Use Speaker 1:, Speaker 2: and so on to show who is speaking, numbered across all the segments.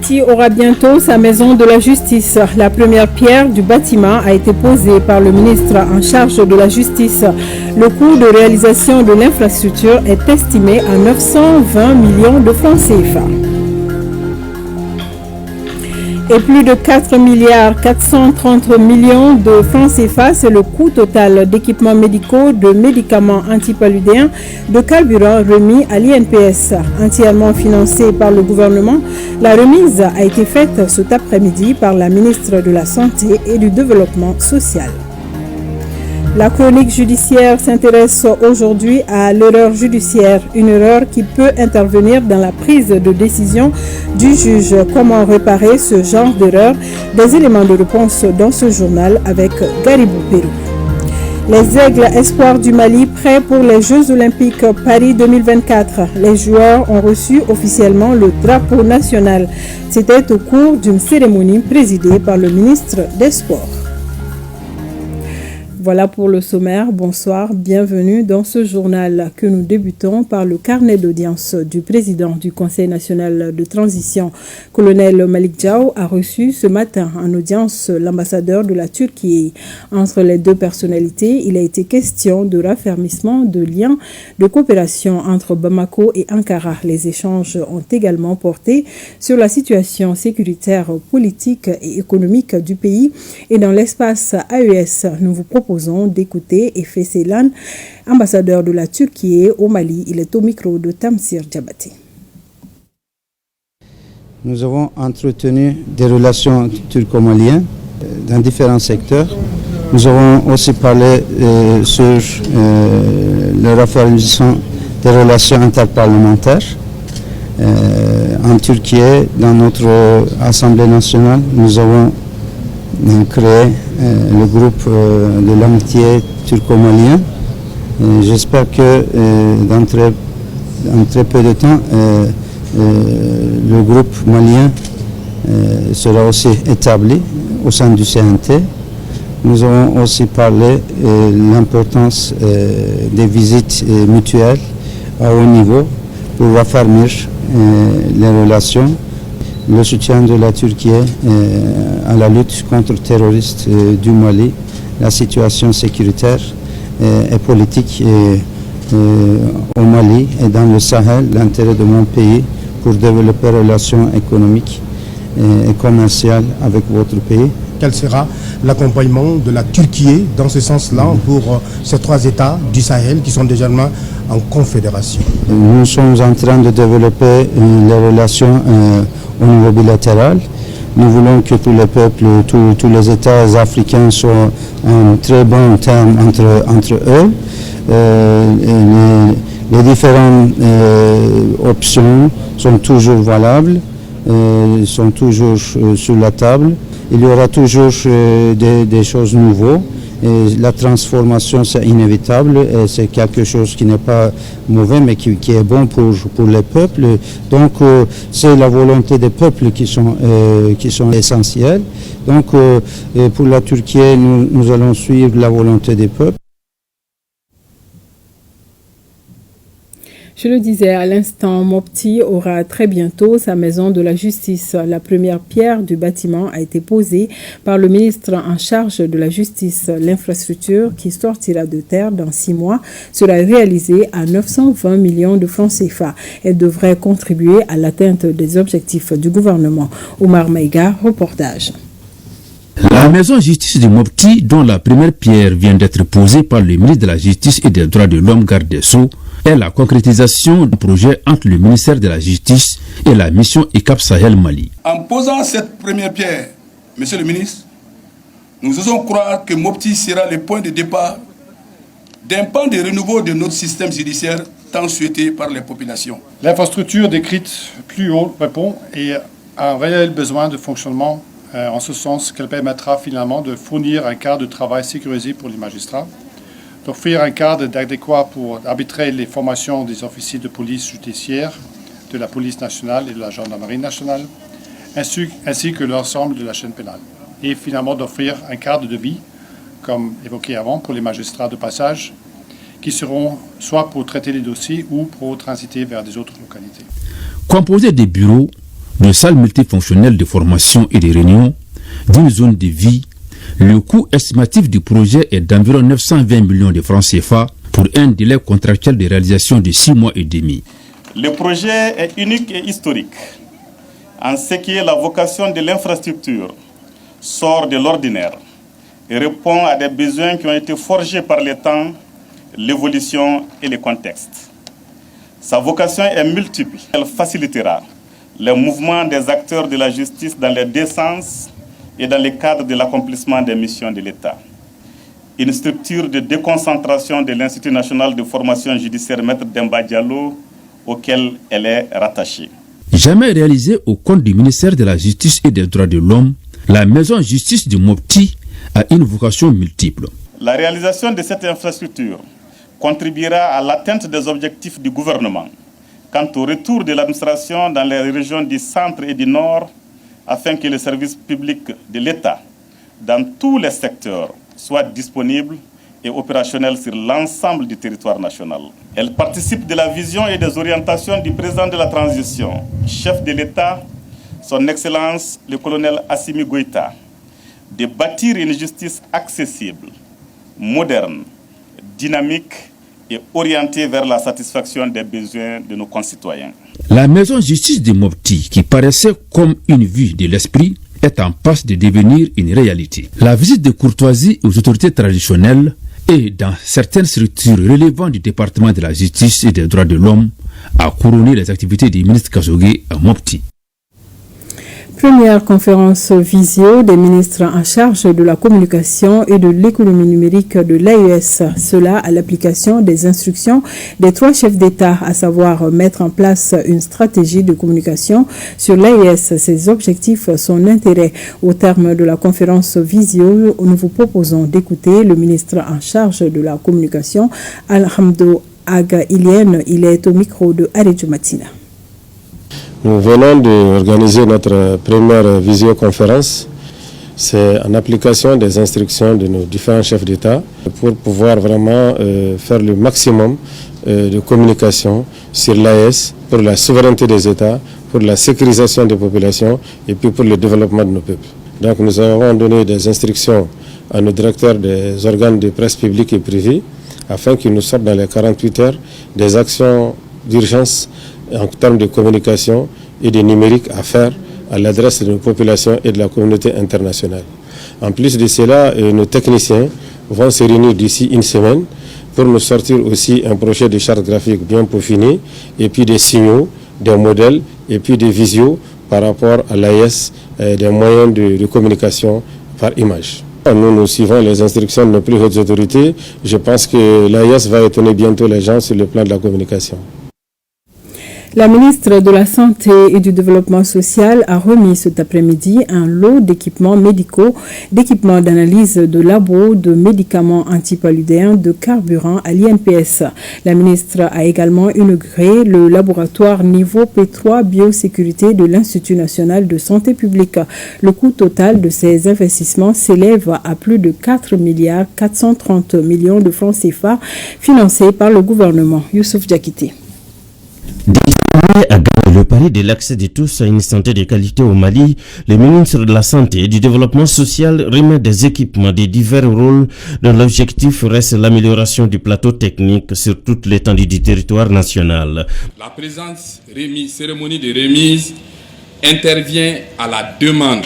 Speaker 1: Mopti aura bientôt sa maison de la justice. La première pierre du bâtiment a été posée par le ministre en charge de la justice. Le coût de réalisation de l'infrastructure est estimé à 920 millions de francs CFA. Et plus de 4 milliards 430 millions de francs CFA, c'est le coût total d'équipements médicaux, de médicaments antipaludéens, de carburant remis à l'INPS. Entièrement financé par le gouvernement, la remise a été faite cet après-midi par la ministre de la Santé et du Développement social. La chronique judiciaire s'intéresse aujourd'hui à l'erreur judiciaire, une erreur qui peut intervenir dans la prise de décision du juge. Comment réparer ce genre d'erreur? Des éléments de réponse dans ce journal avec Garibou Pérou. Les Aigles Espoirs du Mali prêts pour les Jeux Olympiques Paris 2024. Les joueurs ont reçu officiellement le drapeau national. C'était au cours d'une cérémonie présidée par le ministre des Sports. Voilà pour le sommaire. Bonsoir, bienvenue dans ce journal que nous débutons par le carnet d'audience du président du Conseil national de transition. Colonel Malik Diaw a reçu ce matin en audience l'ambassadeur de la Turquie. Entre les deux personnalités, il a été question de raffermissement de liens de coopération entre Bamako et Ankara. Les échanges ont également porté sur la situation sécuritaire, politique et économique du pays. Et dans l'espace AES, nous vous proposons d'écouter Efe Ceylan, ambassadeur de la Turquie au Mali. Il est au micro de Tamsir Djabati.
Speaker 2: Nous avons entretenu des relations turco-maliennes dans différents secteurs. Nous avons aussi parlé sur le raffermissement des relations interparlementaires. En Turquie, dans notre Assemblée nationale, nous avons créé le groupe de l'amitié turco-malien. J'espère que dans très peu de temps, le groupe malien sera aussi établi au sein du CNT. Nous avons aussi parlé de l'importance des visites mutuelles à haut niveau pour raffermir les relations. Le soutien de la Turquie à la lutte contre le terrorisme du Mali, la situation sécuritaire et politique au Mali et dans le Sahel, l'intérêt de mon pays pour développer des relations économiques et commerciales avec votre pays.
Speaker 3: Quel sera l'accompagnement de la Turquie dans ce sens-là pour ces trois États du Sahel qui sont déjà en confédération?
Speaker 2: Nous sommes en train de développer les relations au niveau bilatéral. Nous voulons que tous les peuples, tous les États africains soient en très bon terme entre eux. Les différentes options sont toujours valables, sont toujours sur la table. Il y aura toujours des choses nouvelles. Et la transformation, c'est inévitable et c'est quelque chose qui n'est pas mauvais, mais qui est bon pour les peuples. Donc, c'est la volonté des peuples qui sont essentielles. Donc, pour la Turquie, nous allons suivre la volonté des peuples.
Speaker 1: Je le disais à l'instant, Mopti aura très bientôt sa maison de la justice. La première pierre du bâtiment a été posée par le ministre en charge de la justice. L'infrastructure qui sortira de terre dans 6 mois sera réalisée à 920 millions de francs CFA. Elle devrait contribuer à l'atteinte des objectifs du gouvernement. Omar Maïga, reportage.
Speaker 4: La maison justice de Mopti, dont la première pierre vient d'être posée par le ministre de la Justice et des Droits de l'Homme, garde des Sceaux, est la concrétisation d'un projet entre le ministère de la Justice et la mission ECAP Sahel Mali.
Speaker 5: En posant cette première pierre, Monsieur le ministre, nous osons croire que Mopti sera le point de départ d'un pan de renouveau de notre système judiciaire tant souhaité par les populations.
Speaker 6: L'infrastructure décrite plus haut répond à un réel besoin de fonctionnement en ce sens qu'elle permettra finalement de fournir un cadre de travail sécurisé pour les magistrats, d'offrir un cadre adéquat pour arbitrer les formations des officiers de police judiciaire, de la police nationale et de la gendarmerie nationale, ainsi que l'ensemble de la chaîne pénale. Et finalement d'offrir un cadre de vie, comme évoqué avant, pour les magistrats de passage, qui seront soit pour traiter les dossiers ou pour transiter vers des autres localités.
Speaker 4: Composé des bureaux, de salles multifonctionnelles de formation et de réunion, d'une zone de vie. Le coût estimatif du projet est d'environ 920 millions de francs CFA pour un délai contractuel de réalisation de 6 mois et demi.
Speaker 7: Le projet est unique et historique en ce qui est la vocation de l'infrastructure sort de l'ordinaire et répond à des besoins qui ont été forgés par le temps, l'évolution et le contexte. Sa vocation est multiple. Elle facilitera le mouvement des acteurs de la justice dans les deux sens et dans le cadre de l'accomplissement des missions de l'État. Une structure de déconcentration de l'Institut national de formation judiciaire Maître Demba Diallo, auquel elle est rattachée.
Speaker 4: Jamais réalisée au compte du ministère de la Justice et des Droits de l'Homme, la maison justice du Mopti a une vocation multiple.
Speaker 7: La réalisation de cette infrastructure contribuera à l'atteinte des objectifs du gouvernement quant au retour de l'administration dans les régions du centre et du nord afin que les services publics de l'État dans tous les secteurs soient disponibles et opérationnels sur l'ensemble du territoire national. Elle participe de la vision et des orientations du président de la transition, chef de l'État, son Excellence le colonel Assimi Goïta, de bâtir une justice accessible, moderne, dynamique et orientée vers la satisfaction des besoins de nos concitoyens.
Speaker 4: La maison justice de Mopti, qui paraissait comme une vue de l'esprit, est en passe de devenir une réalité. La visite de courtoisie aux autorités traditionnelles et dans certaines structures relevantes du département de la justice et des droits de l'homme a couronné les activités du ministre Kazogé à Mopti.
Speaker 1: Première conférence visio des ministres en charge de la communication et de l'économie numérique de l'AES. Cela à l'application des instructions des 3 chefs d'État, à savoir mettre en place une stratégie de communication sur l'AES, ses objectifs, son intérêt. Au terme de la conférence visio, nous vous proposons d'écouter le ministre en charge de la communication, Alhamdou Aga Ilienne. Il est au micro de Arédjo Matina.
Speaker 8: Nous venons d'organiser notre première visioconférence. C'est en application des instructions de nos différents chefs d'État pour pouvoir vraiment faire le maximum de communication sur l'AES pour la souveraineté des États, pour la sécurisation des populations et puis pour le développement de nos peuples. Donc nous avons donné des instructions à nos directeurs des organes de presse publique et privée afin qu'ils nous sortent dans les 48 heures des actions d'urgence en termes de communication et de numérique à faire à l'adresse de nos populations et de la communauté internationale. En plus de cela, nos techniciens vont se réunir d'ici une semaine pour nous sortir aussi un projet de charte graphique bien peaufiné et puis des signaux, des modèles et puis des visios par rapport à l'AES, des moyens de communication par image. Nous suivons les instructions de nos plus hautes autorités. Je pense que l'AES va étonner bientôt les gens sur le plan de la communication.
Speaker 1: La ministre de la Santé et du Développement social a remis cet après-midi un lot d'équipements médicaux, d'équipements d'analyse de labos, de médicaments antipaludéens, de carburant à l'INPS. La ministre a également inauguré le laboratoire niveau P3 biosécurité de l'Institut national de santé publique. Le coût total de ces investissements s'élève à plus de 4,430 milliards de francs CFA financés par le gouvernement. Youssouf Diakité.
Speaker 9: À gagner le pari de l'accès de tous à une santé de qualité au Mali, le ministre de la Santé et du Développement social remet des équipements de divers rôles dont l'objectif reste l'amélioration du plateau technique sur toute l'étendue du territoire national.
Speaker 10: La présente cérémonie de remise intervient à la demande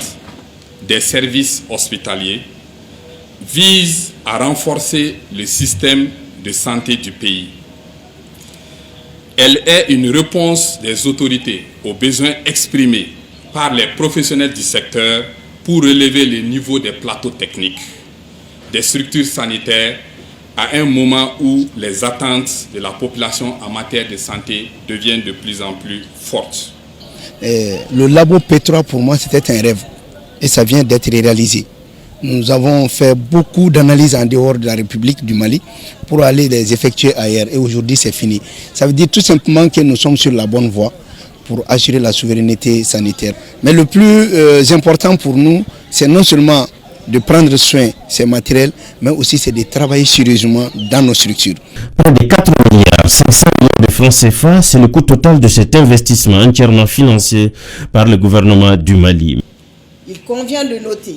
Speaker 10: des services hospitaliers, vise à renforcer le système de santé du pays. Elle est une réponse des autorités aux besoins exprimés par les professionnels du secteur pour relever le niveau des plateaux techniques, des structures sanitaires à un moment où les attentes de la population en matière de santé deviennent de plus en plus fortes.
Speaker 11: Le labo P3 pour moi c'était un rêve et ça vient d'être réalisé. Nous avons fait beaucoup d'analyses en dehors de la République du Mali pour aller les effectuer ailleurs et aujourd'hui c'est fini. Ça veut dire tout simplement que nous sommes sur la bonne voie pour assurer la souveraineté sanitaire. Mais le plus important pour nous, c'est non seulement de prendre soin de ces matériels, mais aussi c'est de travailler sérieusement dans nos structures.
Speaker 9: Près de 4 milliards 500 millions de francs CFA, c'est le coût total de cet investissement entièrement financé par le gouvernement du Mali.
Speaker 12: Il convient de noter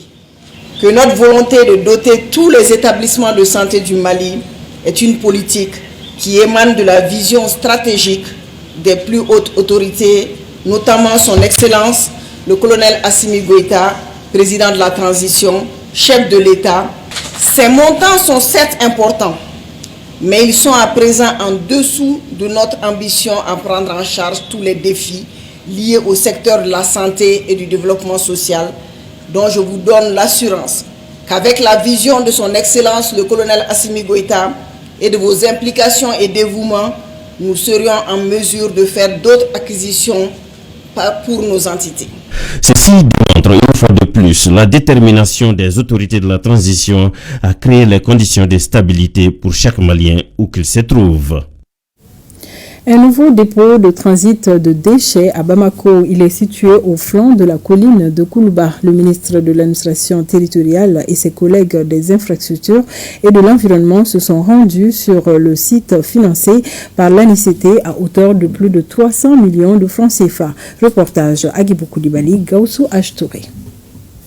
Speaker 12: que notre volonté de doter tous les établissements de santé du Mali est une politique qui émane de la vision stratégique des plus hautes autorités, notamment son Excellence, le colonel Assimi Goïta, président de la transition, chef de l'État. Ces montants sont certes importants, mais ils sont à présent en dessous de notre ambition à prendre en charge tous les défis liés au secteur de la santé et du développement social, dont je vous donne l'assurance qu'avec la vision de son Excellence, le colonel Assimi Goïta, et de vos implications et dévouements, nous serions en mesure de faire d'autres acquisitions pour nos entités.
Speaker 9: Ceci démontre une fois de plus la détermination des autorités de la transition à créer les conditions de stabilité pour chaque Malien où qu'il se trouve.
Speaker 1: Un nouveau dépôt de transit de déchets à Bamako. Il est situé au flanc de la colline de Koulouba. Le ministre de l'administration territoriale et ses collègues des infrastructures et de l'environnement se sont rendus sur le site financé par l'ANICT à hauteur de plus de 300 millions de francs CFA. Reportage Agibou Koulibaly, Gaussou H-Touré.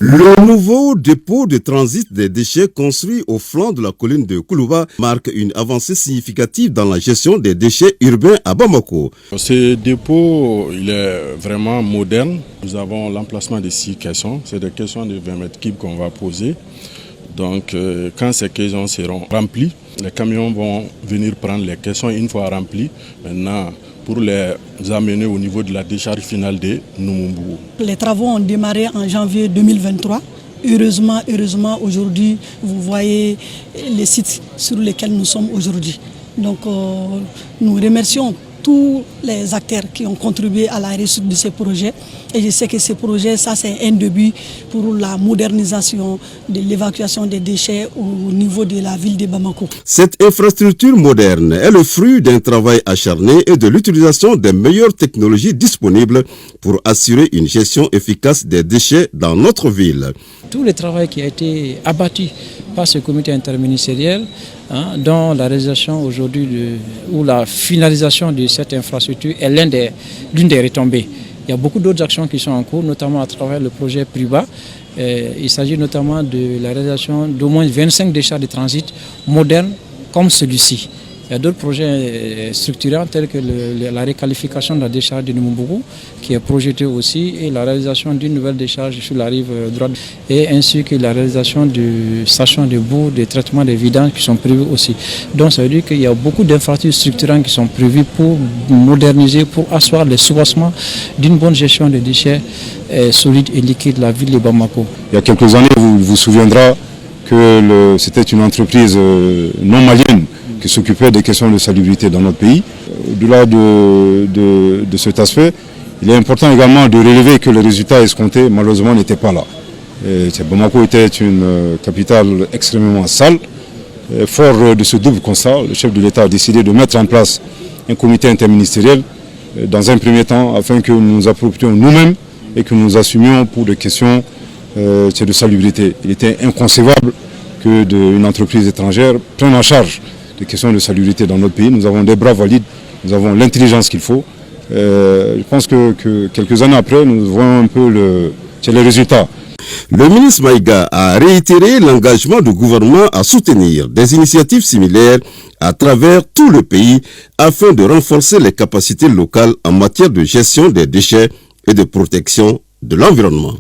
Speaker 13: Le nouveau dépôt de transit des déchets construit au flanc de la colline de Koulouba marque une avancée significative dans la gestion des déchets urbains à Bamako.
Speaker 14: Ce dépôt, il est vraiment moderne. Nous avons l'emplacement de 6 caissons. C'est des caissons de 20 mètres cubes qu'on va poser. Donc, quand ces caissons seront remplis, les camions vont venir prendre les caissons une fois remplis. Maintenant, pour les amener au niveau de la décharge finale de Numumbougou.
Speaker 15: Les travaux ont démarré en janvier 2023. Heureusement, aujourd'hui, vous voyez les sites sur lesquels nous sommes aujourd'hui. Donc, nous remercions tous les acteurs qui ont contribué à la réussite de ces projets. Et je sais que ces projets, ça c'est un début pour la modernisation de l'évacuation des déchets au niveau de la ville de Bamako.
Speaker 13: Cette infrastructure moderne est le fruit d'un travail acharné et de l'utilisation des meilleures technologies disponibles pour assurer une gestion efficace des déchets dans notre ville.
Speaker 16: Tout le travail qui a été abattu par ce comité interministériel, dont la réalisation aujourd'hui ou la finalisation de cette infrastructure est l'une des retombées. Il y a beaucoup d'autres actions qui sont en cours, notamment à travers le projet Priba. Il s'agit notamment de la réalisation d'au moins 25 décharges de transit modernes comme celui-ci. Il y a d'autres projets structurants tels que la réqualification de la décharge de Numumbougou qui est projetée aussi et la réalisation d'une nouvelle décharge sur la rive droite et ainsi que la réalisation de stations de boue, de traitement des vidanges qui sont prévues aussi. Donc ça veut dire qu'il y a beaucoup d'infrastructures structurantes qui sont prévues pour moderniser, pour asseoir le soubassement d'une bonne gestion des déchets solides et liquides de la ville de Bamako.
Speaker 17: Il y a quelques années, vous vous souviendrez que c'était une entreprise non malienne qui s'occupait des questions de salubrité dans notre pays. Au-delà de cet aspect, il est important également de relever que les résultats escomptés, malheureusement, n'étaient pas là. Bamako était une capitale extrêmement sale. Fort de ce double constat, le chef de l'État a décidé de mettre en place un comité interministériel dans un premier temps afin que nous nous approprions nous-mêmes et que nous assumions pour des questions de salubrité. Il était inconcevable qu'une entreprise étrangère prenne en charge des questions de salubrité dans notre pays. Nous avons des bras valides, nous avons l'intelligence qu'il faut. Je pense que quelques années après, nous voyons un peu les résultats.
Speaker 13: Le ministre Maïga a réitéré l'engagement du gouvernement à soutenir des initiatives similaires à travers tout le pays afin de renforcer les capacités locales en matière de gestion des déchets et de protection de l'environnement.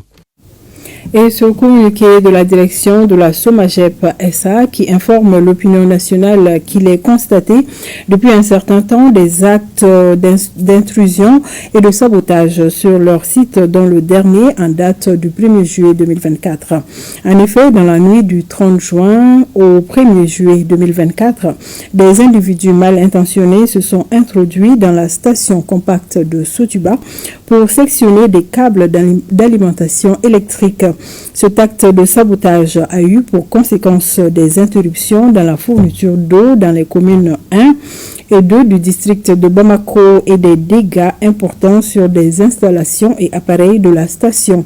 Speaker 1: Et ce communiqué de la direction de la SOMAGEP SA qui informe l'opinion nationale qu'il est constaté depuis un certain temps des actes d'intrusion et de sabotage sur leur site, dont le dernier en date du 1er juillet 2024. En effet, dans la nuit du 30 juin au 1er juillet 2024, des individus mal intentionnés se sont introduits dans la station compacte de Sotuba pour sectionner des câbles d'alimentation électrique. Cet acte de sabotage a eu pour conséquence des interruptions dans la fourniture d'eau dans les communes 1 et 2 du district de Bamako et des dégâts importants sur des installations et appareils de la station.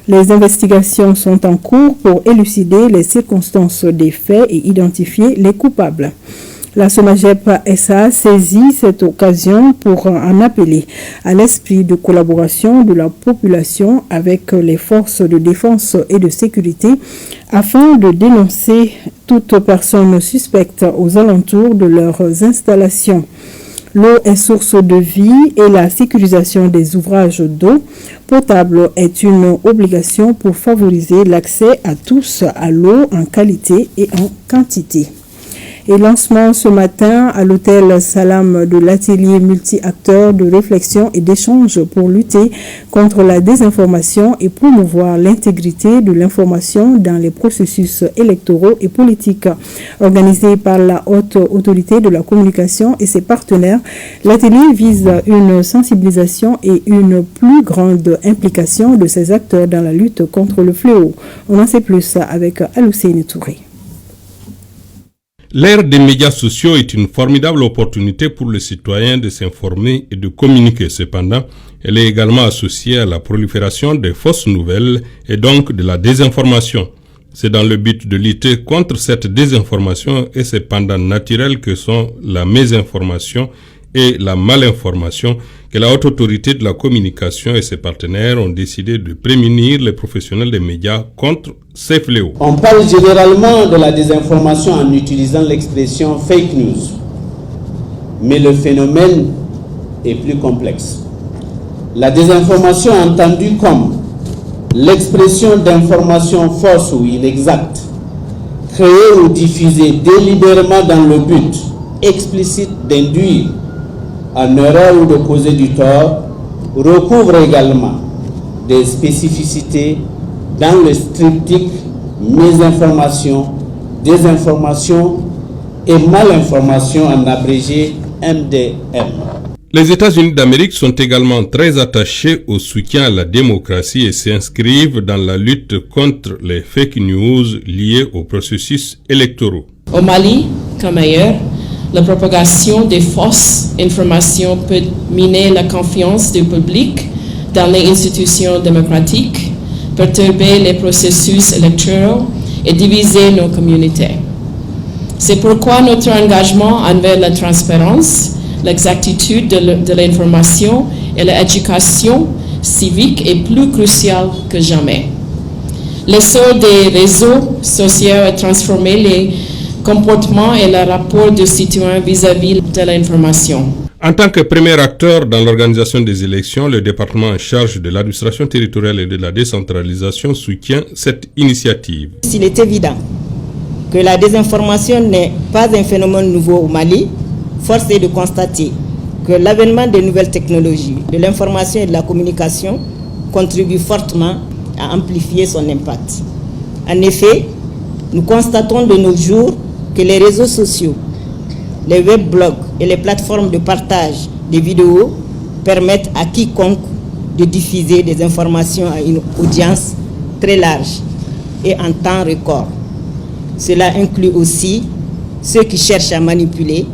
Speaker 1: Les investigations sont en cours pour élucider les circonstances des faits et identifier les coupables. La SOMAGEP SA saisit cette occasion pour en appeler à l'esprit de collaboration de la population avec les forces de défense et de sécurité afin de dénoncer toute personne suspecte aux alentours de leurs installations. L'eau est source de vie et la sécurisation des ouvrages d'eau potable est une obligation pour favoriser l'accès à tous à l'eau en qualité et en quantité. Et lancement ce matin à l'hôtel Salam de l'atelier multi-acteurs de réflexion et d'échange pour lutter contre la désinformation et promouvoir l'intégrité de l'information dans les processus électoraux et politiques. Organisé par la Haute Autorité de la Communication et ses partenaires, l'atelier vise une sensibilisation et une plus grande implication de ces acteurs dans la lutte contre le fléau. On en sait plus avec Aloussine Touré.
Speaker 18: L'ère des médias sociaux est une formidable opportunité pour les citoyens de s'informer et de communiquer. Cependant, elle est également associée à la prolifération des fausses nouvelles et donc de la désinformation. C'est dans le but de lutter contre cette désinformation et ses pendants naturels que sont la mésinformation et la malinformation que la Haute Autorité de la Communication et ses partenaires ont décidé de prémunir les professionnels des médias contre ces fléaux.
Speaker 19: On parle généralement de la désinformation en utilisant l'expression fake news, mais le phénomène est plus complexe. La désinformation entendue comme l'expression d'informations fausses ou inexactes, créées ou diffusées délibérément dans le but explicite d'induire en erreur ou de causer du tort, recouvre également des spécificités dans le triptyque mésinformation, désinformation et malinformation, en abrégé MDM.
Speaker 18: Les États-Unis d'Amérique sont également très attachés au soutien à la démocratie et s'inscrivent dans la lutte contre les fake news liées aux processus électoraux.
Speaker 20: Au Mali, comme ailleurs, la propagation des fausses informations peut miner la confiance du public dans les institutions démocratiques, perturber les processus électoraux et diviser nos communautés. C'est pourquoi notre engagement envers la transparence, l'exactitude de l'information et l'éducation civique est plus crucial que jamais. L'essor des réseaux sociaux a transformé les comportements et le rapport du citoyen vis-à-vis de l'information.
Speaker 18: En tant que premier acteur dans l'organisation des élections, le département en charge de l'administration territoriale et de la décentralisation soutient cette initiative.
Speaker 12: S'il est évident que la désinformation n'est pas un phénomène nouveau au Mali, force est de constater que l'avènement des nouvelles technologies, de l'information et de la communication contribue fortement à amplifier son impact. En effet, nous constatons de nos jours que les réseaux sociaux, les webblogs et les plateformes de partage des vidéos permettent à quiconque de diffuser des informations à une audience très large et en temps record. Cela inclut aussi ceux qui cherchent à manipuler,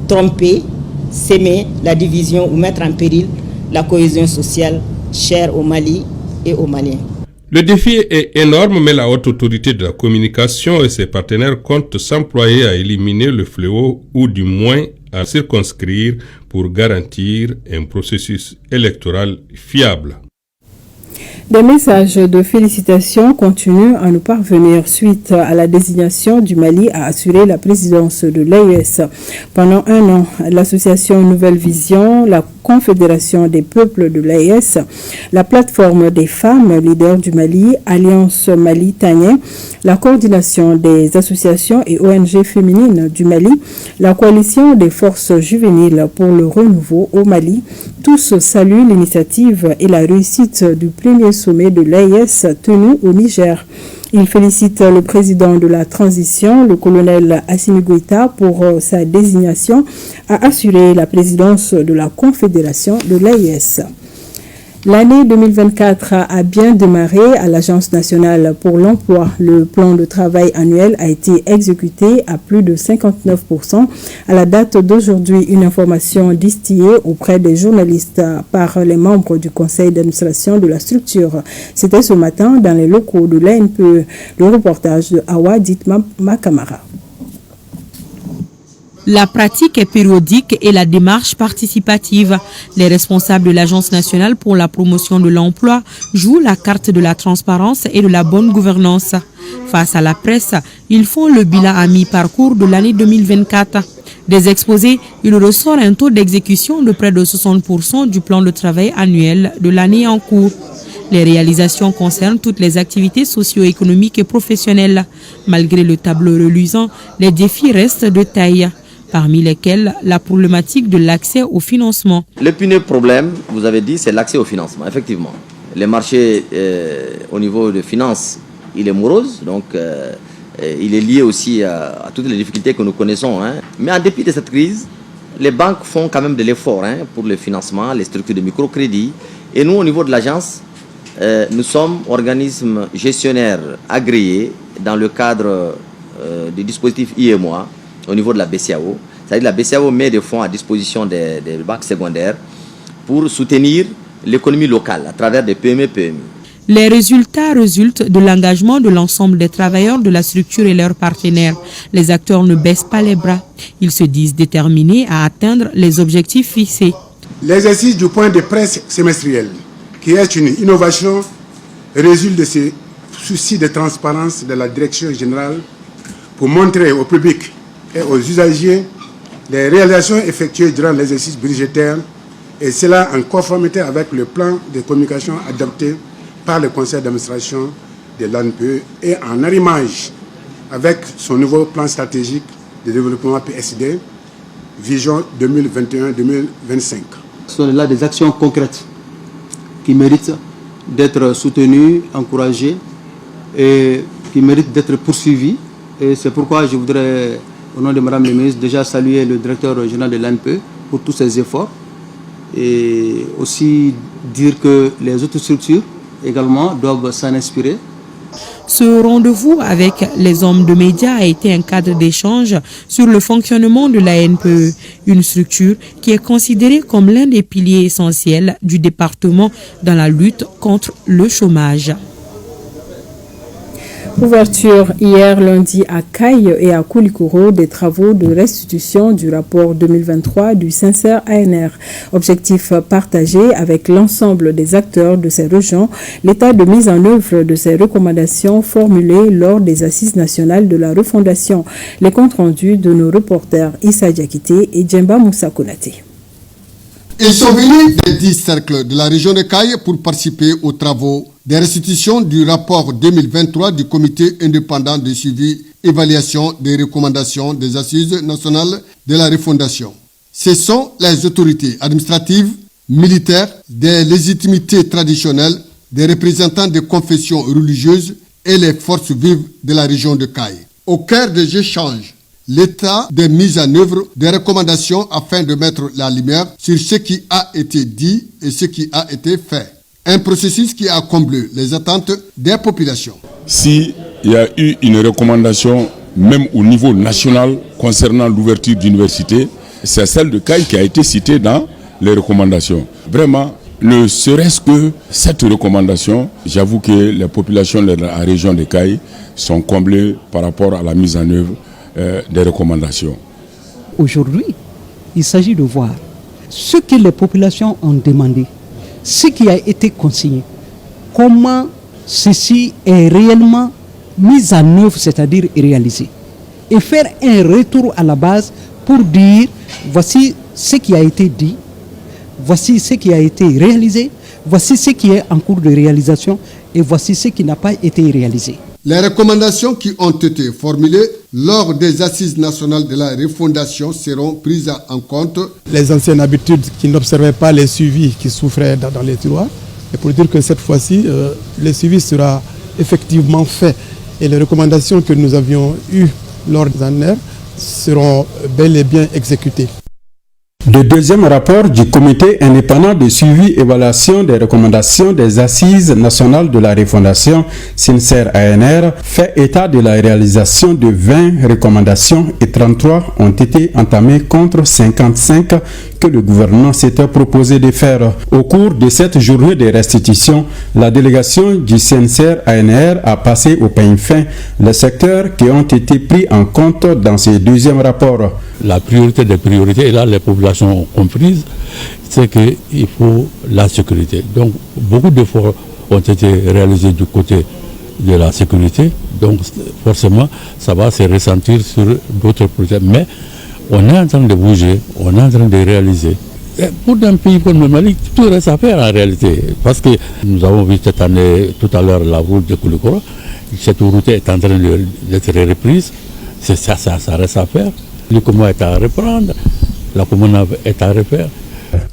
Speaker 12: tromper, s'aimer la division ou mettre en péril la cohésion sociale chère au Mali et aux Maliens.
Speaker 18: Le défi est énorme, mais la Haute Autorité de la Communication et ses partenaires comptent s'employer à éliminer le fléau ou du moins à circonscrire pour garantir un processus électoral fiable.
Speaker 1: Des messages de félicitations continuent à nous parvenir suite à la désignation du Mali à assurer la présidence de l'AES. Pendant un an, l'association Nouvelle Vision, la Confédération des peuples de l'AES, la plateforme des femmes leaders du Mali, Alliance Mali Tanien, la coordination des associations et ONG féminines du Mali, la coalition des forces juvéniles pour le renouveau au Mali, tous saluent l'initiative et la réussite du premier sommet de l'AES tenu au Niger. Il félicite le président de la transition, le colonel Assimi Goïta, pour sa désignation à assurer la présidence de la Confédération de l'AES. L'année 2024 a bien démarré à l'Agence nationale pour l'emploi. Le plan de travail annuel a été exécuté à plus de 59%. À la date d'aujourd'hui, une information distillée auprès des journalistes par les membres du conseil d'administration de la structure. C'était ce matin dans les locaux de l'ANPE. Le reportage de Awa Ditma Makamara.
Speaker 21: La pratique est périodique et la démarche participative. Les responsables de l'Agence nationale pour la promotion de l'emploi jouent la carte de la transparence et de la bonne gouvernance. Face à la presse, ils font le bilan à mi-parcours de l'année 2024. Des exposés, il ressort un taux d'exécution de près de 60% du plan de travail annuel de l'année en cours. Les réalisations concernent toutes les activités socio-économiques et professionnelles. Malgré le tableau reluisant, les défis restent de taille, parmi lesquels la problématique de l'accès au financement.
Speaker 22: L'épineux problème, vous avez dit, c'est l'accès au financement, effectivement. Les marchés au niveau de finances, il est morose, donc il est lié aussi à toutes les difficultés que nous connaissons. Mais en dépit de cette crise, les banques font quand même de l'effort pour le financement, les structures de microcrédit. Et nous, au niveau de l'agence, nous sommes organismes gestionnaires agréés dans le cadre du dispositif IEMOA, au niveau de la BCAO. C'est-à-dire la BCAO met des fonds à disposition des banques secondaires pour soutenir l'économie locale à travers des PME-PMI.
Speaker 21: Les résultats résultent de l'engagement de l'ensemble des travailleurs de la structure et leurs partenaires. Les acteurs ne baissent pas les bras. Ils se disent déterminés à atteindre les objectifs fixés.
Speaker 3: L'exercice du point de presse semestriel, qui est une innovation, résulte de ce souci de transparence de la direction générale pour montrer au public et aux usagers les réalisations effectuées durant l'exercice budgétaire, et cela en conformité avec le plan de communication adopté par le conseil d'administration de l'ANPE et en arrimage avec son nouveau plan stratégique de développement PSD, Vision 2021-2025.
Speaker 23: Ce sont là des actions concrètes qui méritent d'être soutenues, encouragées et qui méritent d'être poursuivies. Et c'est pourquoi je voudrais, au nom de Mme la ministre, déjà saluer le directeur général de l'ANPE pour tous ses efforts et aussi dire que les autres structures également doivent s'en inspirer.
Speaker 21: Ce rendez-vous avec les hommes de médias a été un cadre d'échange sur le fonctionnement de la NPE, une structure qui est considérée comme l'un des piliers essentiels du département dans la lutte contre le chômage.
Speaker 1: Ouverture hier lundi à Caille et à Koulikoro des travaux de restitution du rapport 2023 du Sincère ANR. Objectif partagé avec l'ensemble des acteurs de ces régions, l'état de mise en œuvre de ces recommandations formulées lors des assises nationales de la refondation. Les comptes rendus de nos reporters Issa Diakité et Djemba Moussa Konaté.
Speaker 24: Ils sont venus des 10 cercles de la région de Caille pour participer aux travaux des restitutions du rapport 2023 du comité indépendant de suivi évaluation des recommandations des assises nationales de la refondation. Ce sont les autorités administratives, militaires, des légitimités traditionnelles, des représentants des confessions religieuses et les forces vives de la région de Caille. Au cœur des échanges, l'état de mise en œuvre des recommandations afin de mettre la lumière sur ce qui a été dit et ce qui a été fait. Un processus qui a comblé les attentes des populations.
Speaker 25: S'il y a eu une recommandation, même au niveau national, concernant l'ouverture d'universités, c'est celle de Caille qui a été citée dans les recommandations. Vraiment, ne serait-ce que cette recommandation, j'avoue que les populations de la région de Caille sont comblées par rapport à la mise en œuvre des recommandations.
Speaker 26: Aujourd'hui, il s'agit de voir ce que les populations ont demandé, ce qui a été consigné, comment ceci est réellement mis en œuvre, c'est-à-dire réalisé, et faire un retour à la base pour dire voici ce qui a été dit, voici ce qui a été réalisé, voici ce qui est en cours de réalisation et voici ce qui n'a pas été réalisé.
Speaker 24: Les recommandations qui ont été formulées lors des assises nationales de la refondation seront prises en compte.
Speaker 3: Les anciennes habitudes qui n'observaient pas les suivis qui souffraient dans les tiroirs. Et pour dire que cette fois-ci, le suivi sera effectivement fait. Et les recommandations que nous avions eues lors des ANR seront bel et bien exécutées.
Speaker 2: Le deuxième rapport du comité indépendant de suivi et évaluation des recommandations des Assises nationales de la refondation, SINCER-ANR, fait état de la réalisation de 20 recommandations et 33 ont été entamées contre 55 que le gouvernement s'était proposé de faire. Au cours de cette journée de restitution, la délégation du SINCER-ANR a passé au peigne fin les secteurs qui ont été pris en compte dans ce deuxième rapport.
Speaker 4: La priorité des priorités, et là les populations ont compris, c'est qu'il faut la sécurité. Donc beaucoup d'efforts ont été réalisés du côté de la sécurité, donc forcément ça va se ressentir sur d'autres projets. Mais on est en train de bouger, on est en train de réaliser. Et pour un pays comme le Mali, tout reste à faire en réalité. Parce que nous avons vu cette année, tout à l'heure, la route de Koulikoro. Cette route est en train d'être reprise. Ça reste à faire. Le Comment est à reprendre, la commune est à refaire.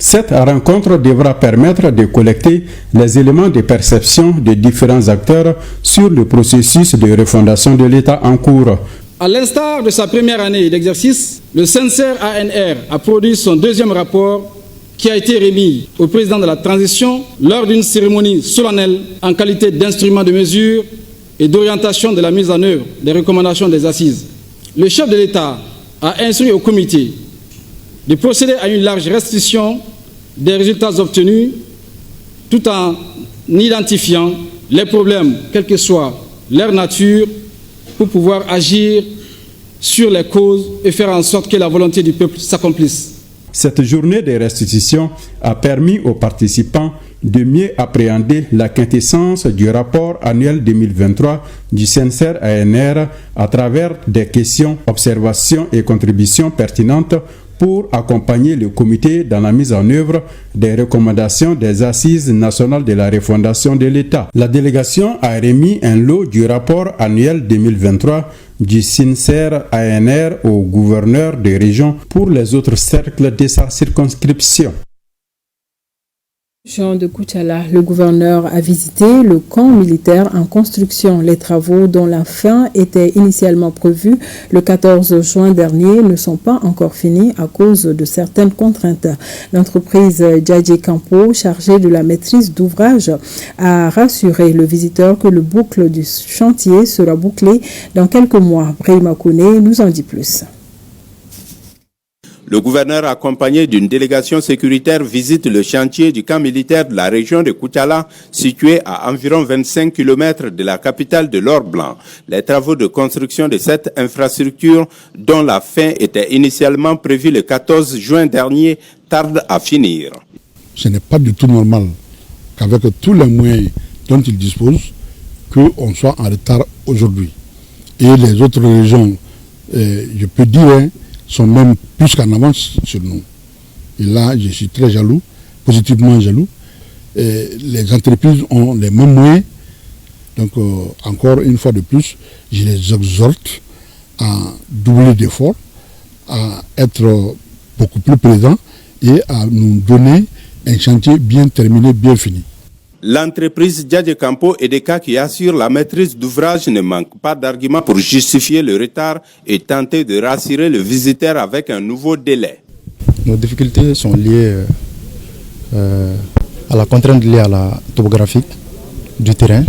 Speaker 2: Cette rencontre devra permettre de collecter les éléments de perception des différents acteurs sur le processus de refondation de l'État en cours.
Speaker 5: À l'instar de sa première année d'exercice, le SINCER-ANR a produit son deuxième rapport qui a été remis au président de la transition lors d'une cérémonie solennelle en qualité d'instrument de mesure et d'orientation de la mise en œuvre des recommandations des assises. Le chef de l'État a instruit au comité de procéder à une large restitution des résultats obtenus tout en identifiant les problèmes, quelle que soit leur nature, pour pouvoir agir sur les causes et faire en sorte que la volonté du peuple s'accomplisse.
Speaker 2: Cette journée de restitution a permis aux participants de mieux appréhender la quintessence du rapport annuel 2023 du SINCER-ANR à travers des questions, observations et contributions pertinentes pour accompagner le comité dans la mise en œuvre des recommandations des Assises nationales de la refondation de l'État. La délégation a remis un lot du rapport annuel 2023 du SINCER-ANR au gouverneur de région pour les autres cercles de sa circonscription.
Speaker 1: Jean de Koutiala, le gouverneur a visité le camp militaire en construction. Les travaux dont la fin était initialement prévue le 14 juin dernier ne sont pas encore finis à cause de certaines contraintes. L'entreprise Djadji Campo, chargée de la maîtrise d'ouvrage, a rassuré le visiteur que le boucle du chantier sera bouclé dans quelques mois. Brahima Kone nous en dit plus.
Speaker 6: Le gouverneur accompagné d'une délégation sécuritaire visite le chantier du camp militaire de la région de Koutiala, situé à environ 25 km de la capitale de l'Or-Blanc. Les travaux de construction de cette infrastructure, dont la fin était initialement prévue le 14 juin dernier, tardent à finir.
Speaker 7: Ce n'est pas du tout normal qu'avec tous les moyens dont il dispose, qu'on soit en retard aujourd'hui. Et les autres régions, je peux dire, sont même plus qu'en avance sur nous. Et là, je suis très jaloux, positivement jaloux. Et les entreprises ont les mêmes moyens. Donc, encore une fois de plus, je les exhorte à doubler d'efforts, à être beaucoup plus présents et à nous donner un chantier bien terminé, bien fini.
Speaker 6: L'entreprise Djadji Campo Edeka qui assure la maîtrise d'ouvrage ne manque pas d'arguments pour justifier le retard et tenter de rassurer le visiteur avec un nouveau délai.
Speaker 8: Nos difficultés sont liées à la contrainte liée à la topographie du terrain,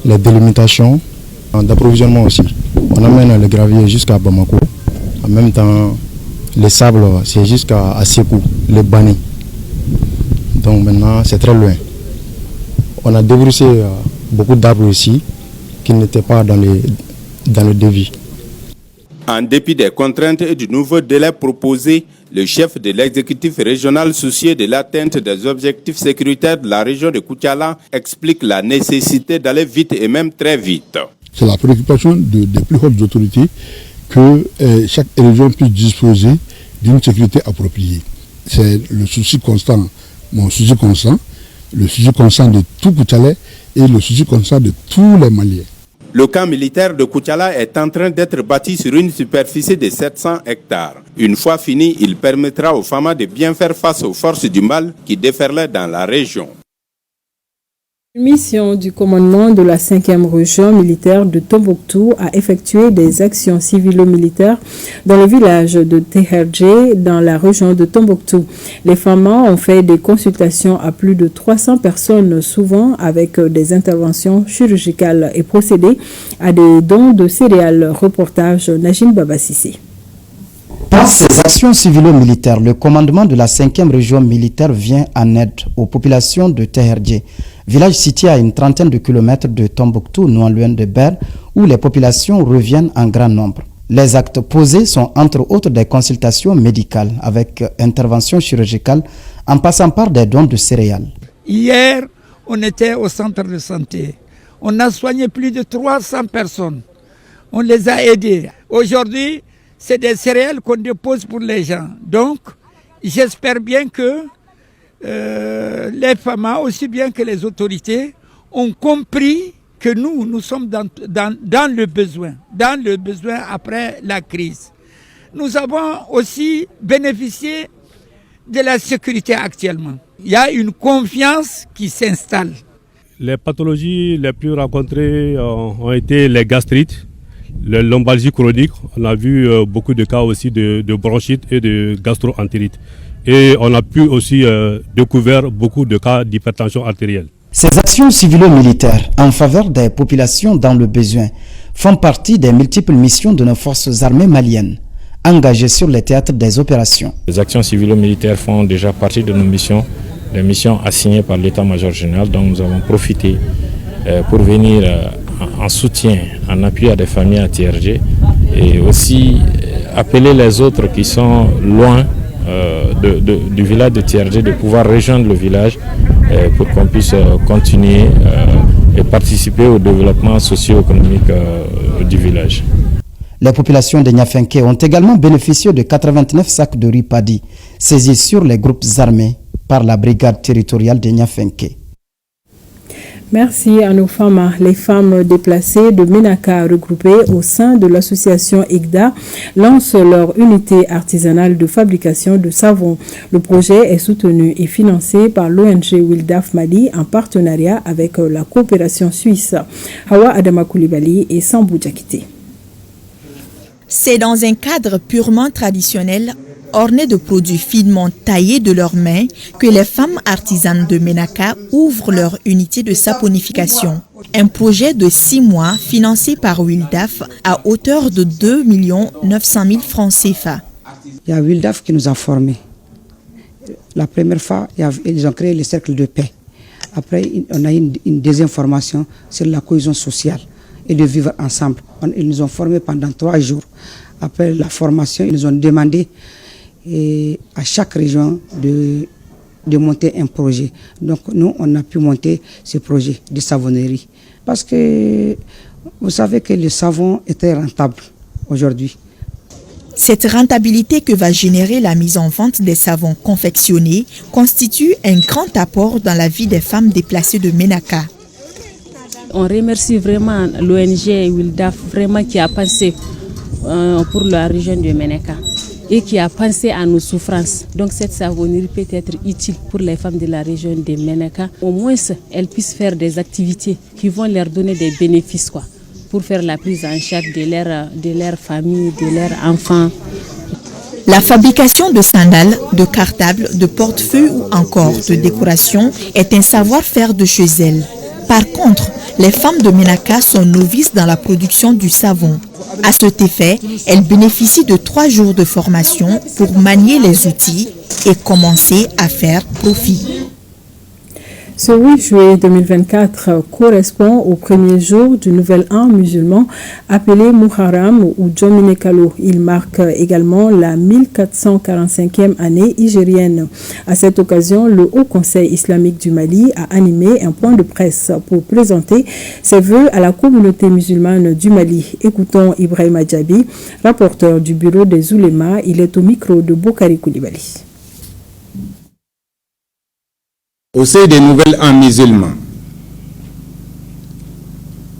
Speaker 8: les délimitations, d'approvisionnement aussi. On amène le gravier jusqu'à Bamako, en même temps les sables c'est jusqu'à Assekou, les Bani. Donc maintenant c'est très loin. On a débroussé beaucoup d'arbres ici qui n'étaient pas dans le devis.
Speaker 6: En dépit des contraintes et du nouveau délai proposé, le chef de l'exécutif régional soucieux de l'atteinte des objectifs sécuritaires de la région de Koutiala explique la nécessité d'aller vite et même très vite.
Speaker 7: C'est la préoccupation des plus hautes autorités que chaque région puisse disposer d'une sécurité appropriée. C'est le souci constant, mon souci constant. Le sujet constant de tout Koutiala et le sujet constant de tous les Maliens.
Speaker 6: Le camp militaire de Koutiala est en train d'être bâti sur une superficie de 700 hectares. Une fois fini, il permettra aux FAMA de bien faire face aux forces du mal qui déferlaient dans la région.
Speaker 1: Une mission du commandement de la 5e région militaire de Tombouctou a effectué des actions civilo-militaires dans le village de Teherje, dans la région de Tombouctou. Les femmes ont fait des consultations à plus de 300 personnes, souvent avec des interventions chirurgicales, et procédé à des dons de céréales. Reportage Najim Babassissi.
Speaker 9: Dans ces actions civilo-militaires, le commandement de la 5e région militaire vient en aide aux populations de Teherje, village situé à une trentaine de kilomètres de Tombouctou, non loin de Ber, où les populations reviennent en grand nombre. Les actes posés sont entre autres des consultations médicales avec intervention chirurgicale en passant par des dons de céréales.
Speaker 10: Hier, on était au centre de santé. On a soigné plus de 300 personnes. On les a aidés. Aujourd'hui, c'est des céréales qu'on dépose pour les gens. Donc, j'espère bien que les femmes, aussi bien que les autorités, ont compris que nous sommes dans le besoin après la crise. Nous avons aussi bénéficié de la sécurité actuellement. Il y a une confiance qui s'installe.
Speaker 11: Les pathologies les plus rencontrées ont été les gastrites, les lombalgies chroniques. On a vu beaucoup de cas aussi de bronchite et de gastro-entérite. Et on a pu aussi découvrir beaucoup de cas d'hypertension artérielle.
Speaker 9: Ces actions civilo-militaires en faveur des populations dans le besoin font partie des multiples missions de nos forces armées maliennes, engagées sur les théâtres des opérations.
Speaker 14: Les actions civilo-militaires font déjà partie de nos missions, des missions assignées par l'état-major général, dont nous avons profité pour venir en soutien, en appui à des familles à Teherje, et aussi appeler les autres qui sont loin du village de Teherje de pouvoir rejoindre le village pour qu'on puisse continuer et participer au développement socio-économique du village.
Speaker 9: Les populations de Niafenke ont également bénéficié de 89 sacs de riz paddy saisis sur les groupes armés par la brigade territoriale de Niafenke.
Speaker 1: Merci à nos femmes. Les femmes déplacées de Ménaka regroupées au sein de l'association IGDA lancent leur unité artisanale de fabrication de savon. Le projet est soutenu et financé par l'ONG Wildaf Mali en partenariat avec la coopération suisse. Hawa Adama Koulibaly et Sambou Diakité.
Speaker 15: C'est dans un cadre purement traditionnel, orné de produits finement taillés de leurs mains, que les femmes artisanes de Ménaka ouvrent leur unité de saponification. Un projet de 6 mois financé par Wildaf à hauteur de 2 900 000 francs CFA.
Speaker 16: Il y a Wildaf qui nous a formés. La première fois, ils ont créé le cercle de paix. Après, on a eu une deuxième formation sur la cohésion sociale et de vivre ensemble. Ils nous ont formés pendant 3 jours. Après la formation, ils nous ont demandé à chaque région de monter un projet. Donc nous, on a pu monter ce projet de savonnerie. Parce que vous savez que le savon est très rentable aujourd'hui.
Speaker 15: Cette rentabilité que va générer la mise en vente des savons confectionnés constitue un grand apport dans la vie des femmes déplacées de Ménaka.
Speaker 27: On remercie vraiment l'ONG Wildaf vraiment qui a pensé pour la région de Ménaka et qui a pensé à nos souffrances. Donc cette savonnerie peut être utile pour les femmes de la région de Ménaka. Au moins, elles puissent faire des activités qui vont leur donner des bénéfices pour faire la prise en charge de leur famille, de leurs enfants.
Speaker 15: La fabrication de sandales, de cartables, de portefeuilles ou encore de décoration est un savoir-faire de chez elles. Par contre, les femmes de Ménaka sont novices dans la production du savon. À cet effet, elles bénéficient de 3 jours de formation pour manier les outils et commencer à faire profit.
Speaker 1: Ce 8 juillet 2024 correspond au premier jour du nouvel an musulman appelé Muharram ou Jomine Kalo. Il marque également la 1445e année hijrienne. À cette occasion, le Haut Conseil islamique du Mali a animé un point de presse pour présenter ses vœux à la communauté musulmane du Mali. Écoutons Ibrahim Adjabi, rapporteur du bureau des oulémas. Il est au micro de Bokari Koulibaly.
Speaker 28: Au sein des nouvelles ans musulmans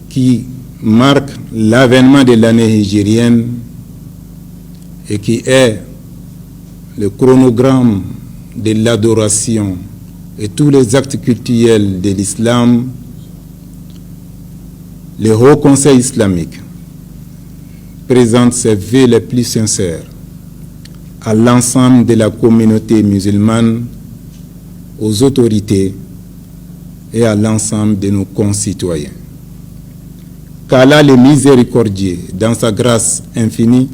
Speaker 28: qui marquent l'avènement de l'année hijrienne et qui est le chronogramme de l'adoration et tous les actes cultuels de l'islam, Le Haut Conseil islamique présente ses vœux les plus sincères à l'ensemble de la communauté musulmane, aux autorités et à l'ensemble de nos concitoyens. Qu'Allah le miséricordieux, dans sa grâce infinie,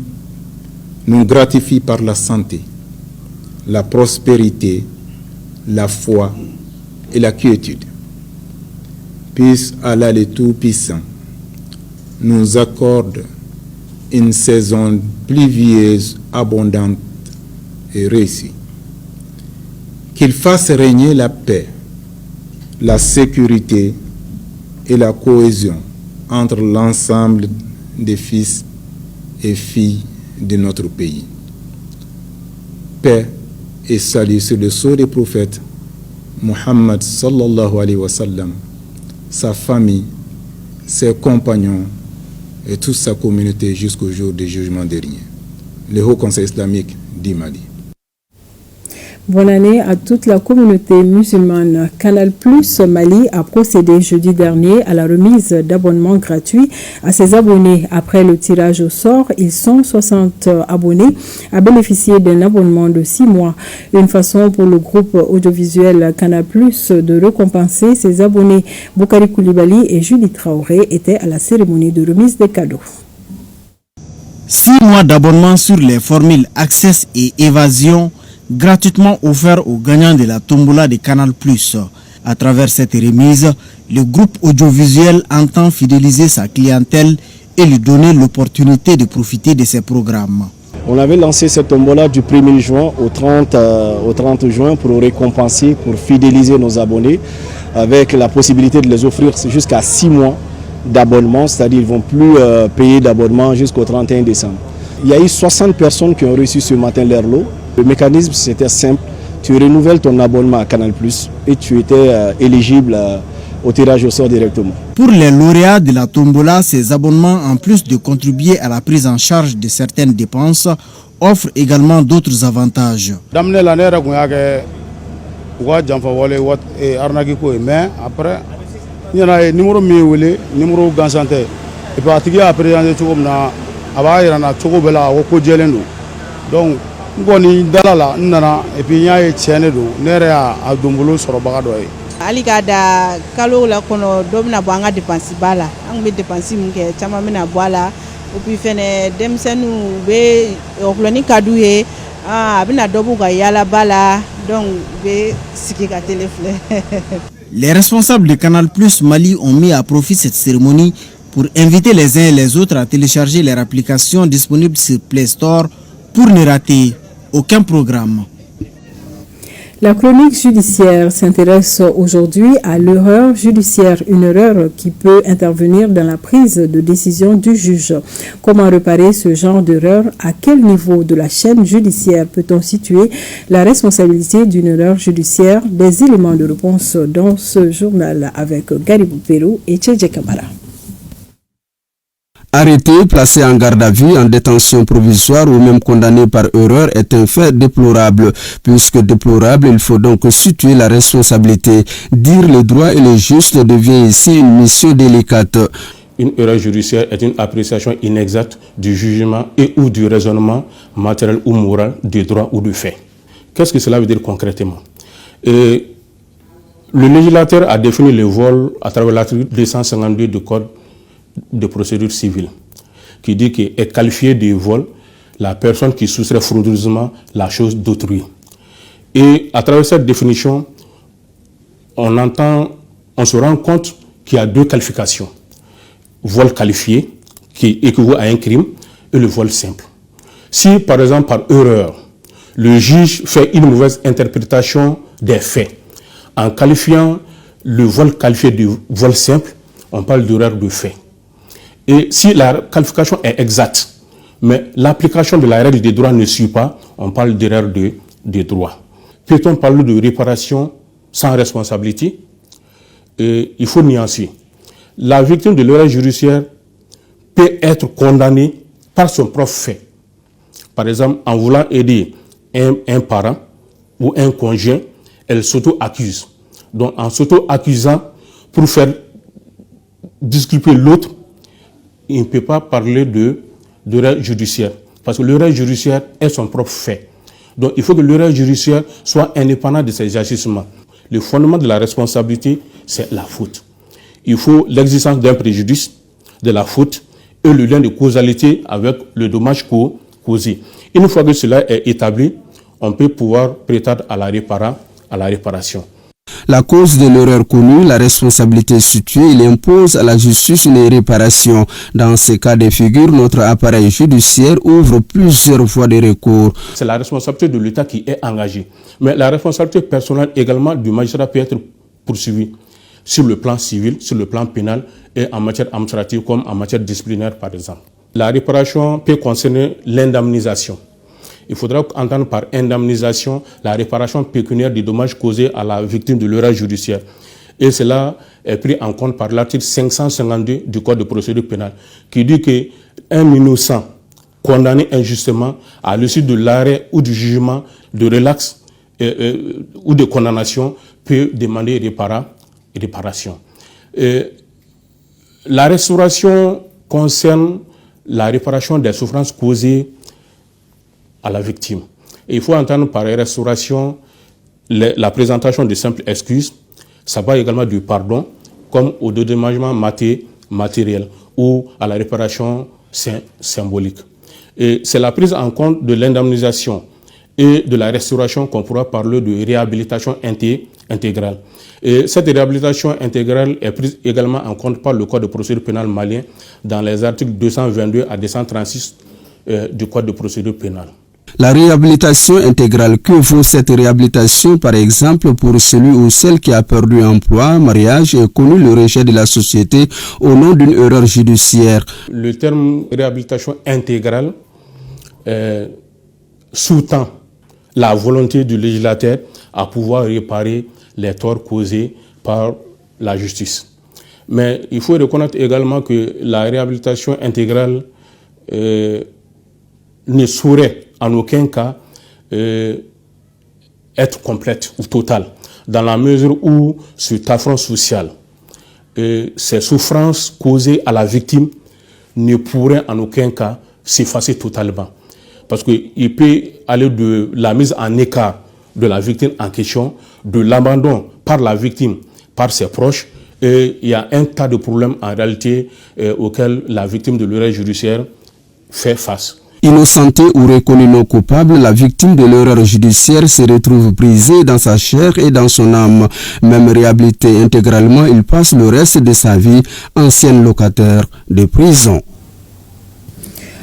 Speaker 28: nous gratifie par la santé, la prospérité, la foi et la quiétude. Puisse Allah le Tout-Puissant nous accorde une saison pluvieuse, abondante et réussie. Qu'il fasse régner la paix, la sécurité et la cohésion entre l'ensemble des fils et filles de notre pays. Paix et salut sur le sceau des prophètes Muhammad sallallahu alayhi wa sallam, sa famille, ses compagnons et toute sa communauté jusqu'au jour du jugement dernier. Le Haut Conseil islamique du Mali.
Speaker 1: Bonne année à toute la communauté musulmane. Canal Plus Mali a procédé jeudi dernier à la remise d'abonnements gratuits à ses abonnés. Après le tirage au sort, ils sont 60 abonnés à bénéficier d'un abonnement de 6 mois. Une façon pour le groupe audiovisuel Canal Plus de récompenser ses abonnés. Boukari Koulibaly et Julie Traoré étaient à la cérémonie de remise des cadeaux.
Speaker 12: 6 mois d'abonnement sur les formules Access et Évasion gratuitement offert aux gagnants de la tombola de Canal+. À travers cette remise, le groupe audiovisuel entend fidéliser sa clientèle et lui donner l'opportunité de profiter de ses programmes.
Speaker 13: On avait lancé cette tombola du 1er juin au 30 juin pour récompenser, pour fidéliser nos abonnés avec la possibilité de les offrir jusqu'à 6 mois d'abonnement, c'est-à-dire qu'ils ne vont plus payer d'abonnement jusqu'au 31 décembre. Il y a eu 60 personnes qui ont reçu ce matin leur lot. Le mécanisme, c'était simple. Tu renouvelles ton abonnement à Canal+, et tu étais éligible au tirage au sort directement.
Speaker 12: Pour les lauréats de la tombola, ces abonnements, en plus de contribuer à la prise en charge de certaines dépenses, offrent également d'autres avantages.
Speaker 7: Mais après, il y a un numéro numéro gansanté. Et puis, il y a donc, et puis il y a
Speaker 17: ali ka da kalo la kono dɔ bɛna bɔ an ka dépense ba la an bɛ dépense min kɛ caman bɛna bɔ a la et puis fɛnɛ denmisɛnninw bɛ ɔkulɔni ka d'u ye a bɛna dɔ b'u ka yaalaba la donc u bɛ sigi ka télé filɛ.
Speaker 12: Les responsables de Canal+ Mali ont mis à profit cette cérémonie pour inviter les uns et les autres à télécharger leur application disponible sur Play Store pour ne rater aucun programme.
Speaker 1: La chronique judiciaire s'intéresse aujourd'hui à l'erreur judiciaire, une erreur qui peut intervenir dans la prise de décision du juge. Comment réparer ce genre d'erreur? À quel niveau de la chaîne judiciaire peut-on situer la responsabilité d'une erreur judiciaire? Des éléments de réponse dans ce journal avec Garibou Pérou et Tchédje Kamara.
Speaker 18: Arrêté, placé en garde à vue, en détention provisoire ou même condamné par erreur est un fait déplorable. Puisque déplorable, il faut donc situer la responsabilité. Dire le droit et le juste devient ici une mission délicate.
Speaker 19: Une erreur judiciaire est une appréciation inexacte du jugement et ou du raisonnement matériel ou moral du droit ou du fait. Qu'est-ce que cela veut dire concrètement? Le législateur a défini le vol à travers l'article 252 du Code de procédure civile, qui dit qu'est qualifié de vol la personne qui soustrait frauduleusement la chose d'autrui. Et à travers cette définition, on se rend compte qu'il y a deux qualifications. Vol qualifié, qui équivaut à un crime, et le vol simple. Si, par exemple, par erreur, le juge fait une mauvaise interprétation des faits, en qualifiant le vol qualifié de vol simple, on parle d'erreur de fait. Et si la qualification est exacte, mais l'application de la règle des droits ne suit pas, on parle d'erreur de droit. Peut-on parler de réparation sans responsabilité? Il faut nuancer. La victime de l'erreur judiciaire peut être condamnée par son propre fait. Par exemple, en voulant aider un parent ou un conjoint, elle s'auto-accuse. Donc en s'auto-accusant pour faire disculper l'autre, il ne peut pas parler de règle judiciaire. Parce que le règle judiciaire est son propre fait. Donc il faut que le règle judiciaire soit indépendant de ses agissements. Le fondement de la responsabilité, c'est la faute. Il faut l'existence d'un préjudice, de la faute, et le lien de causalité avec le dommage causé. Une fois que cela est établi, on peut pouvoir prétendre à la réparation.
Speaker 18: La cause de l'erreur connue, la responsabilité située, il impose à la justice une réparation. Dans ces cas de figure, notre appareil judiciaire ouvre plusieurs voies de recours.
Speaker 19: C'est la responsabilité de l'État qui est engagée. Mais la responsabilité personnelle également du magistrat peut être poursuivie sur le plan civil, sur le plan pénal et en matière administrative comme en matière disciplinaire par exemple. La réparation peut concerner l'indemnisation. Il faudra entendre par indemnisation la réparation pécuniaire des dommages causés à la victime de l'erreur judiciaire. Et cela est pris en compte par l'article 552 du Code de procédure pénale, qui dit qu'un innocent condamné injustement à l'issue de l'arrêt ou du jugement de relax ou de condamnation peut demander réparation. La restauration concerne la réparation des souffrances causées à la victime. Et il faut entendre par restauration la présentation de simples excuses. Ça va également du pardon, comme au dédommagement matériel ou à la réparation symbolique. Et c'est la prise en compte de l'indemnisation et de la restauration qu'on pourra parler de réhabilitation intégrale. Et cette réhabilitation intégrale est prise également en compte par le Code de procédure pénale malien dans les articles 222 à 236 du Code de procédure pénale.
Speaker 18: La réhabilitation intégrale, que vaut cette réhabilitation par exemple pour celui ou celle qui a perdu emploi, mariage et connu le rejet de la société au nom d'une erreur judiciaire?
Speaker 19: Le terme réhabilitation intégrale sous-tend la volonté du législateur à pouvoir réparer les torts causés par la justice. Mais il faut reconnaître également que la réhabilitation intégrale ne saurait en aucun cas être complète ou totale, dans la mesure où cet affront social, ces souffrances causées à la victime ne pourraient en aucun cas s'effacer totalement. Parce qu'il peut aller de la mise en écart de la victime en question, de l'abandon par la victime, par ses proches, et il y a un tas de problèmes en réalité auxquels la victime de l'erreur judiciaire fait face.
Speaker 18: Innocentée ou reconnue non coupable, la victime de l'erreur judiciaire se retrouve brisée dans sa chair et dans son âme. Même réhabilité intégralement, il passe le reste de sa vie ancien locataire de prison.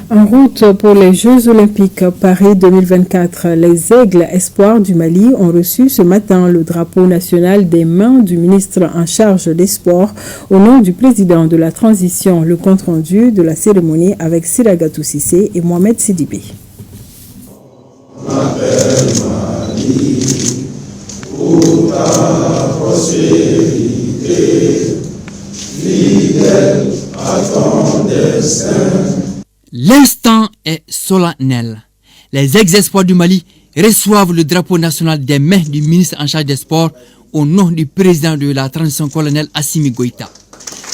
Speaker 1: En route pour les Jeux Olympiques Paris 2024, les Aigles Espoirs du Mali ont reçu ce matin le drapeau national des mains du ministre en charge des sports au nom du président de la transition. Le compte-rendu de la cérémonie avec Siragatou Sissé et Mohamed Sidibé.
Speaker 3: L'instant est solennel. Les ex-espoirs du Mali reçoivent le drapeau national des mains du ministre en charge des sports au nom du président de la transition, colonel Assimi Goïta.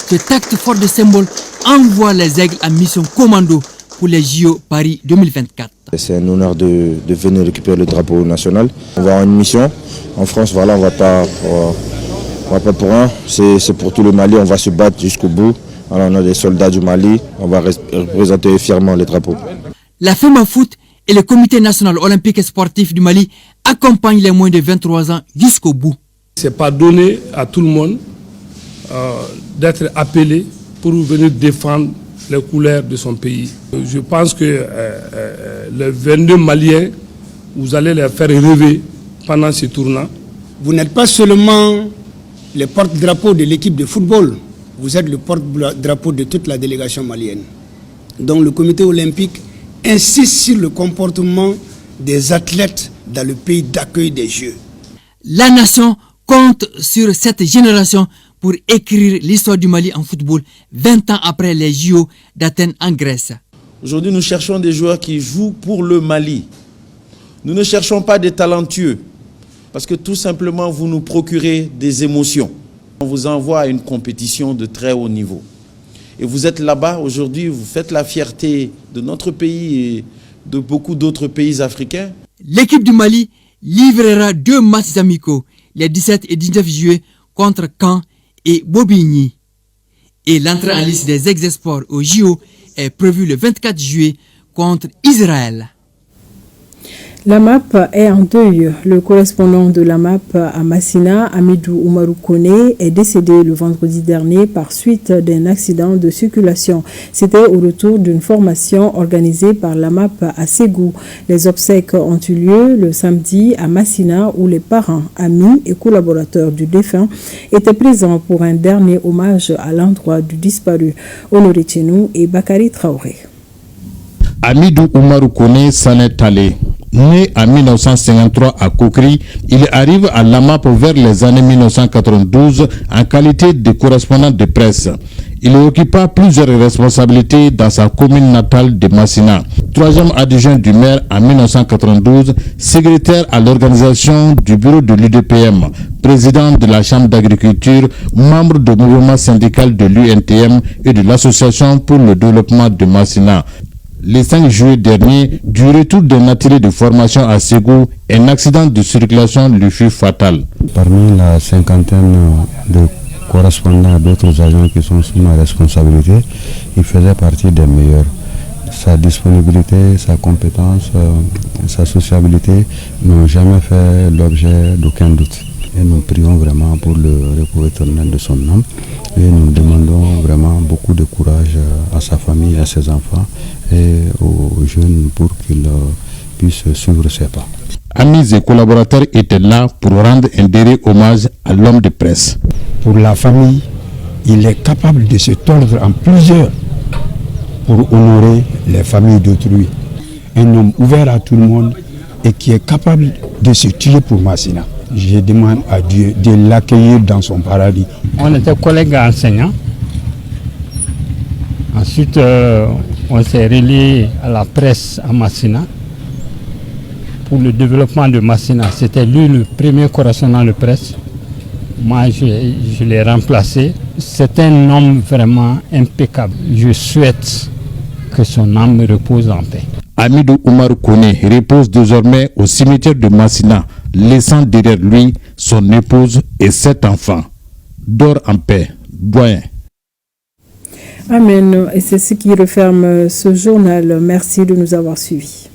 Speaker 3: Cet acte fort de symbole envoie les aigles en mission commando pour les JO Paris 2024.
Speaker 20: C'est un honneur de venir récupérer le drapeau national. On va avoir une mission. En France, voilà, on va pas pour rien. C'est pour tout le Mali, on va se battre jusqu'au bout. Alors on a des soldats du Mali, on va représenter fièrement les drapeaux.
Speaker 3: La FEMAFOOT et le Comité national olympique et sportif du Mali accompagnent les moins de 23 ans jusqu'au bout.
Speaker 21: Ce n'est pas donné à tout le monde d'être appelé pour venir défendre les couleurs de son pays. Je pense que les 22 Maliens, vous allez les faire rêver pendant ce tournoi.
Speaker 22: Vous n'êtes pas seulement le porte-drapeau de l'équipe de football. Vous êtes le porte-drapeau de toute la délégation malienne. Donc le comité olympique insiste sur le comportement des athlètes dans le pays d'accueil des Jeux.
Speaker 3: La nation compte sur cette génération pour écrire l'histoire du Mali en football 20 ans après les JO d'Athènes en Grèce.
Speaker 23: Aujourd'hui, nous cherchons des joueurs qui jouent pour le Mali. Nous ne cherchons pas des talentueux, parce que tout simplement, vous nous procurez des émotions. On vous envoie à une compétition de très haut niveau. Et vous êtes là-bas aujourd'hui, vous faites la fierté de notre pays et de beaucoup d'autres pays africains.
Speaker 3: L'équipe du Mali livrera 2 matchs amicaux les 17 et 19 juillet contre Caen et Bobigny. Et l'entrée en liste des ex-esports au JO est prévue le 24 juillet contre Israël.
Speaker 1: La MAP est en deuil. Le correspondant de la MAP à Massina, Amidou Oumarou Kone, est décédé le vendredi dernier par suite d'un accident de circulation. C'était au retour d'une formation organisée par la MAP à Ségou. Les obsèques ont eu lieu le samedi à Massina où les parents, amis et collaborateurs du défunt étaient présents pour un dernier hommage à l'endroit du disparu. Honoré Tchenou et Bakari Traoré.
Speaker 2: Amidou Oumarou Kone s'en est allé. Né en 1953 à Kokri, il arrive à l'AMAP vers les années 1992 en qualité de correspondant de presse. Il occupa plusieurs responsabilités dans sa commune natale de Massina. 3e adjoint du maire en 1992, secrétaire à l'organisation du bureau de l'UDPM, président de la chambre d'agriculture, membre du mouvement syndical de l'UNTM et de l'association pour le développement de Massina. Le 5 juillet dernier, du retour d'un atelier de formation à Ségou, un accident de circulation lui fut fatal.
Speaker 4: Parmi la cinquantaine de correspondants à d'autres agents qui sont sous ma responsabilité, il faisait partie des meilleurs. Sa disponibilité, sa compétence, sa sociabilité n'ont jamais fait l'objet d'aucun doute. Et nous prions vraiment pour le repos éternel de son âme. Et nous demandons vraiment beaucoup de courage à sa famille, à ses enfants et aux jeunes pour qu'ils puissent suivre ses pas.
Speaker 2: Amis et collaborateurs étaient là pour rendre un dernier hommage à l'homme de presse.
Speaker 5: Pour la famille, il est capable de se tordre en plusieurs pour honorer les familles d'autrui. Un homme ouvert à tout le monde et qui est capable de se tuer pour Massina. Je demande à Dieu de l'accueillir dans son paradis.
Speaker 6: On était collègues enseignants. Ensuite, on s'est relié à la presse à Massina pour le développement de Massina. C'était lui le premier correspondant de presse. Moi, je l'ai remplacé. C'est un homme vraiment impeccable. Je souhaite que son âme repose en paix.
Speaker 2: Amidou Oumarou Kone repose désormais au cimetière de Massina, laissant derrière lui son épouse et 7 enfants. Dors en paix, doyen.
Speaker 1: Amen. Et c'est ce qui referme ce journal. Merci de nous avoir suivis.